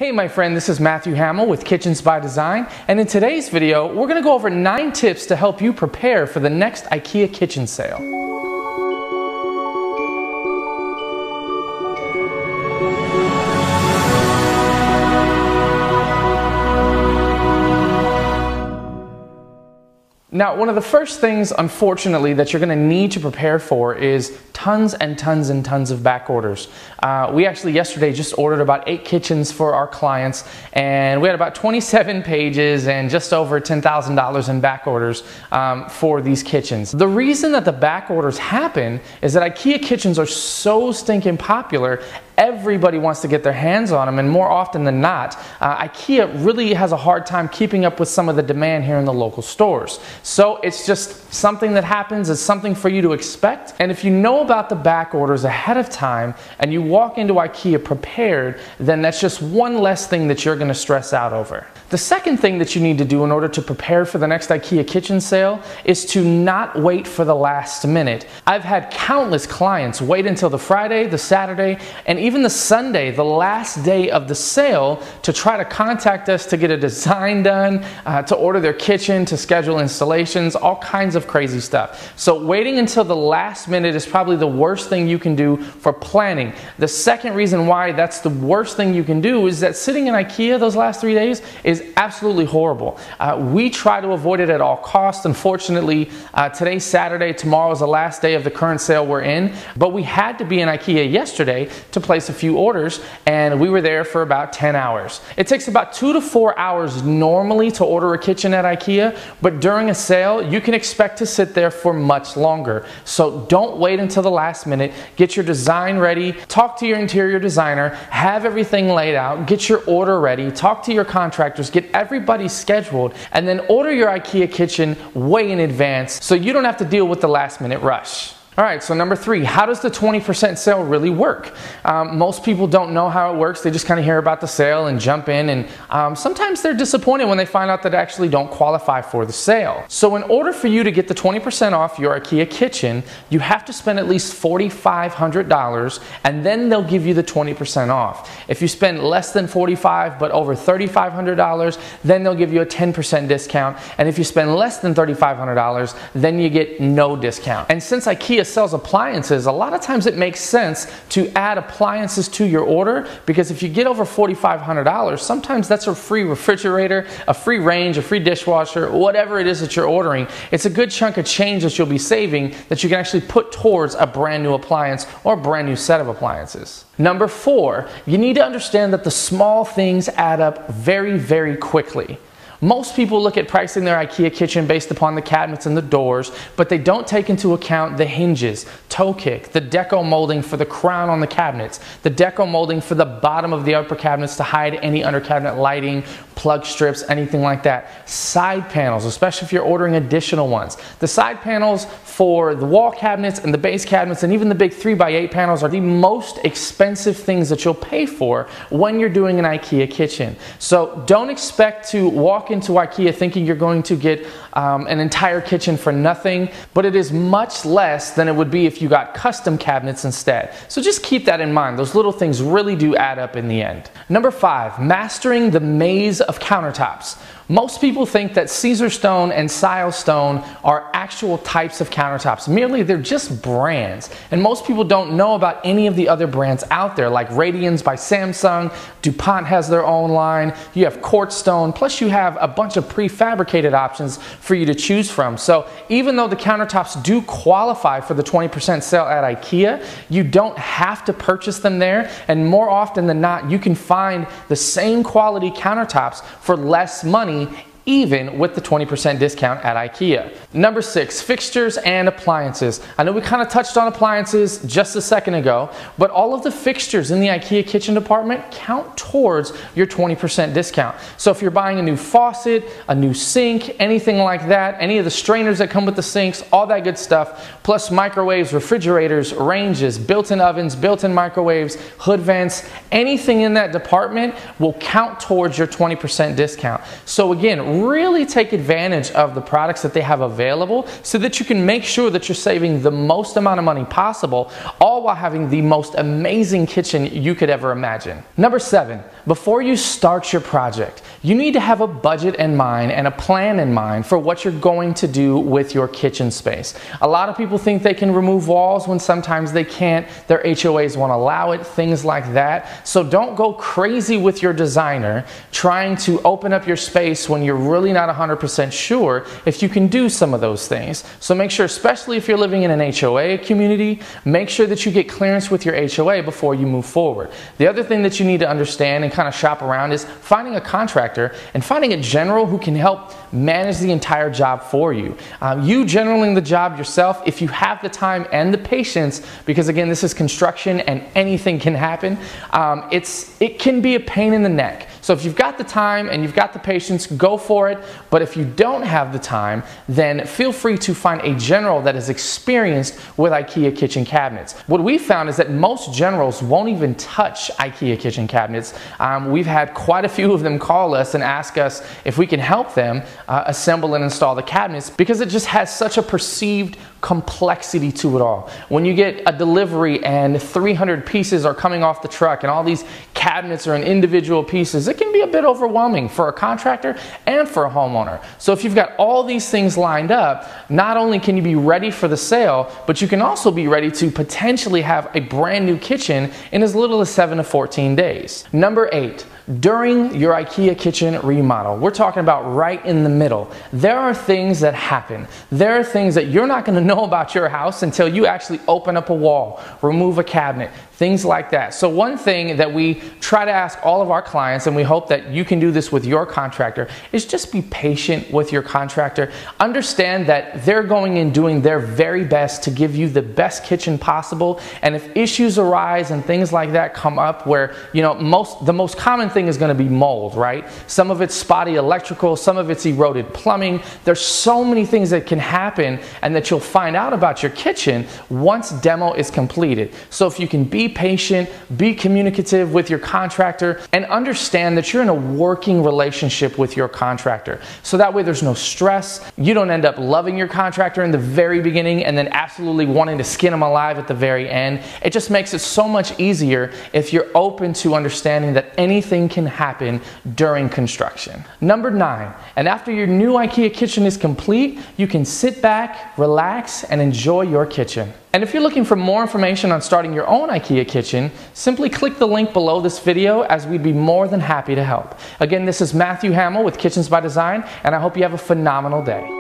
Hey my friend, this is Matthew Hamill with Kitchens by Design, and in today's video we're going to go over 9 tips to help you prepare for the next IKEA kitchen sale. Now, one of the first things, unfortunately, that you're going to need to prepare for is tons and tons and tons of back orders. We actually yesterday just ordered about 8 kitchens for our clients, and we had about 27 pages and just over $10,000 in back orders for these kitchens. The reason that the back orders happen is that IKEA kitchens are so stinking popular. Everybody wants to get their hands on them, and more often than not, IKEA really has a hard time keeping up with some of the demand here in the local stores. So it's just something that happens. It's something for you to expect. And if you know about the back orders ahead of time and you walk into IKEA prepared, then that's just one less thing that you're going to stress out over. The second thing that you need to do in order to prepare for the next IKEA kitchen sale is to not wait for the last minute. I've had countless clients wait until the Friday, the Saturday, and even the Sunday, the last day of the sale, to try to contact us to get a design done, to order their kitchen, to schedule installations, all kinds of crazy stuff. So waiting until the last minute is probably the worst thing you can do for planning. The second reason why that's the worst thing you can do is that sitting in IKEA those last 3 days is absolutely horrible. We try to avoid it at all costs. Unfortunately, today's Saturday, tomorrow is the last day of the current sale we're in, but we had to be in IKEA yesterday to place a few orders, and we were there for about 10 hours. It takes about 2 to 4 hours normally to order a kitchen at IKEA, but during a sale, you can expect to sit there for much longer. So don't wait until the last minute. Get your design ready, talk to your interior designer, have everything laid out, get your order ready, talk to your contractors, get everybody scheduled, and then order your IKEA kitchen way in advance so you don't have to deal with the last minute rush. Alright, so number 3, how does the 20% sale really work? Most people don't know how it works. They just kind of hear about the sale and jump in, and sometimes they're disappointed when they find out that they actually don't qualify for the sale. So in order for you to get the 20% off your IKEA kitchen, you have to spend at least $4,500, and then they'll give you the 20% off. If you spend less than $4,500 but over $3,500, then they'll give you a 10% discount, and if you spend less than $3,500, then you get no discount. And since IKEA sells appliances, a lot of times it makes sense to add appliances to your order, because if you get over $4,500, sometimes that's a free refrigerator, a free range, a free dishwasher, whatever it is that you're ordering. It's a good chunk of change that you'll be saving that you can actually put towards a brand new appliance or a brand new set of appliances. Number 4, you need to understand that the small things add up very, very quickly. Most people look at pricing their IKEA kitchen based upon the cabinets and the doors, but they don't take into account the hinges, toe kick, the deco molding for the crown on the cabinets, the deco molding for the bottom of the upper cabinets to hide any under cabinet lighting, plug strips, anything like that. Side panels, especially if you're ordering additional ones. The side panels for the wall cabinets and the base cabinets and even the big 3x8 panels are the most expensive things that you'll pay for when you're doing an IKEA kitchen. So don't expect to walk into IKEA thinking you're going to get an entire kitchen for nothing, but it is much less than it would be if you got custom cabinets instead. So just keep that in mind. Those little things really do add up in the end. Number 5, mastering the maze of countertops. Most people think that Caesar stone and Sile stone are actual types of countertops. Merely, they're just brands. And most people don't know about any of the other brands out there, like Radians by Samsung, DuPont has their own line, you have quartz stone, plus you have a bunch of prefabricated options for you to choose from. So even though the countertops do qualify for the 20% sale at IKEA, you don't have to purchase them there, and more often than not, you can find the same quality countertops for less money, even with the 20% discount at IKEA. Number 6, fixtures and appliances. I know we kind of touched on appliances just a second ago, but all of the fixtures in the IKEA kitchen department count towards your 20% discount. So if you're buying a new faucet, a new sink, anything like that, any of the strainers that come with the sinks, all that good stuff, plus microwaves, refrigerators, ranges, built-in ovens, built-in microwaves, hood vents, anything in that department will count towards your 20% discount. So again, really take advantage of the products that they have available so that you can make sure that you're saving the most amount of money possible, all while having the most amazing kitchen you could ever imagine. Number 7, before you start your project, you need to have a budget in mind and a plan in mind for what you're going to do with your kitchen space. A lot of people think they can remove walls when sometimes they can't. Their HOAs won't allow it, things like that. So don't go crazy with your designer trying to open up your space when you're really not 100% sure if you can do some of those things. So make sure, especially if you're living in an HOA community, make sure that you get clearance with your HOA before you move forward. The other thing that you need to understand and kind of shop around is finding a contractor and finding a general who can help manage the entire job for you. You generaling the job yourself, if you have the time and the patience, because again, this is construction and anything can happen, it can be a pain in the neck. So if you've got the time and you've got the patience, go for it. But if you don't have the time, then feel free to find a general that is experienced with IKEA kitchen cabinets. What we found is that most generals won't even touch IKEA kitchen cabinets. We've had quite a few of them call us and ask us if we can help them assemble and install the cabinets, because it just has such a perceived complexity to it all. When you get a delivery and 300 pieces are coming off the truck and all these cabinets are in individual pieces, it can be a bit overwhelming for a contractor and for a homeowner. So if you've got all these things lined up, not only can you be ready for the sale, but you can also be ready to potentially have a brand new kitchen in as little as 7 to 14 days. Number 8. During your IKEA kitchen remodel, we're talking about right in the middle, there are things that happen. There are things that you're not going to know about your house until you actually open up a wall, remove a cabinet, things like that. So one thing that we try to ask all of our clients, and we hope that you can do this with your contractor, is just be patient with your contractor. Understand that they're going in doing their very best to give you the best kitchen possible. And if issues arise and things like that come up where, you know, the most common thing is going to be mold, right? Some of it's spotty electrical, some of it's eroded plumbing. There's so many things that can happen and that you'll find out about your kitchen once demo is completed. So if you can be patient, be communicative with your contractor, and understand that you're in a working relationship with your contractor. So that way there's no stress. You don't end up loving your contractor in the very beginning and then absolutely wanting to skin them alive at the very end. It just makes it so much easier if you're open to understanding that anything can happen during construction. Number 9, and after your new IKEA kitchen is complete, you can sit back, relax, and enjoy your kitchen. And if you're looking for more information on starting your own IKEA kitchen, simply click the link below this video, as we'd be more than happy to help. Again, this is Matthew Hamill with Kitchens by Design, and I hope you have a phenomenal day.